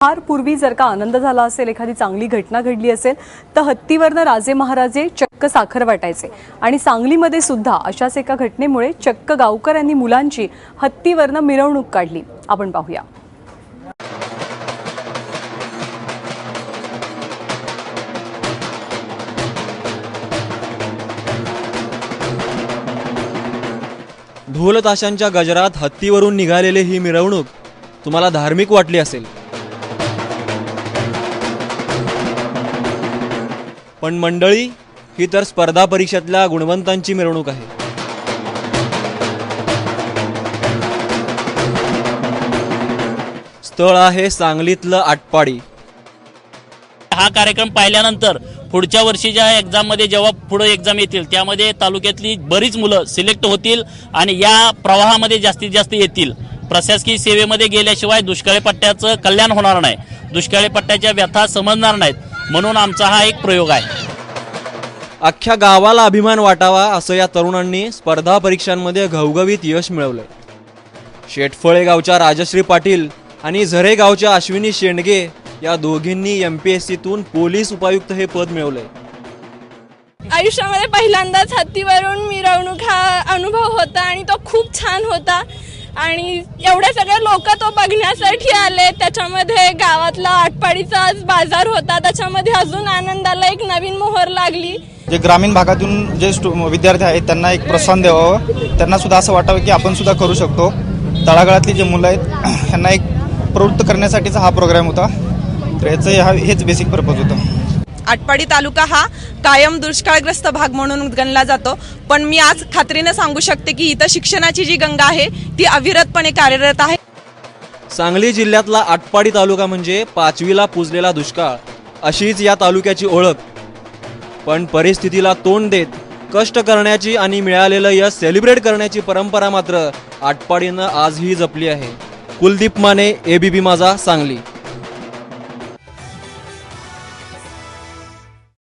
फार पूर्वी जर का आनंद झाला असेल, एखादी चांगली घटना घडली असेल, तर हत्तीवरनं राजे महाराजे चक्क साखर वाटायचे। आणि सांगलीमध्ये सुद्धा अशाच एका घटनेमुळे चक्क गावकऱ्यांनी मुलांची हत्तीवरनं मिरवणूक काढली। आपण पाहूया। ढोल ताशांच्या गजरात हत्तीवरून निघालेली ही मिरवणूक तुम्हाला धार्मिक वाटली असेल, पण मंडळी, ही तर स्पर्धा परीक्षेतल्या गुणवंतांची मिरवणूक आहे। स्थळ आहे सांगलीतलं आटपाडी। हा कार्यक्रम पाहिल्यानंतर पुढच्या वर्षीच्या एक्झाम मध्ये जेव्हा पुढे एक्झाम येतील त्यामध्ये तालुक्यातली बरीच मुलं सिलेक्ट होतील आणि या प्रवाहामध्ये जास्तीत जास्त येतील। प्रशासकीय सेवेमध्ये गेल्याशिवाय दुष्काळी पट्ट्याचं कल्याण होणार नाही, दुष्काळी पट्ट्याच्या व्यथा समजणार नाहीत, म्हणून आमचा हा एक प्रयोग आहे। अख्ख्या गावाला अभिमान वाटावा असं या तरुणांनी स्पर्धा परीक्षांमध्ये घवघवीत यश मिळवलंय। शेटफळे गावच्या राजश्री पाटील आणि झरे गावच्या अश्विनी शेंडगे या दोघींनी MPSCतून पोलीस उपायुक्त हे पद मिळवलंय। आयुष्यामध्ये पहिल्यांदाच हत्तीवरून मिरवणूक हा अनुभव होता आणि तो खूप छान होता आणि एवढे सगळे लोक तो बघण्यासाठी आले। त्याच्यामध्ये गावातला आटपाडीचा आज बाजार होता, त्याच्यामध्ये अजून आनंदाला एक नवीन मोहर लागली। जे ग्रामीण भागातून जे विद्यार्थी आहेत त्यांना एक प्रोत्साहन द्यावं, त्यांना सुद्धा असं वाटावं की आपण सुद्धा करू शकतो। तळागाळातली जे मुलं आहेत त्यांना एक प्रवृत्त करण्यासाठीचा हा प्रोग्राम होता, तर याचं हेच बेसिक पर्पज होतं। आटपाडी तालुका हा कायम दुष्काळग्रस्त भाग म्हणून गणला जातो, पण मी आज खात्रीने सांगू शकते की इथं शिक्षणाची जी गंगा आहे ती अविरतपणे कार्यरत आहे। सांगली जिल्ह्यातला आटपाडी तालुका म्हणजे 5वीला पुजलेला दुष्काळ अशीच या तालुक्याची ओळख। पण परिस्थितीला तोंड देत कष्ट करण्याची आणि मिळालेलं यश सेलिब्रेट करण्याची परंपरा मात्र आटपाडीनं आजही जपली आहे। कुलदीप माने, ABP माझा, सांगली।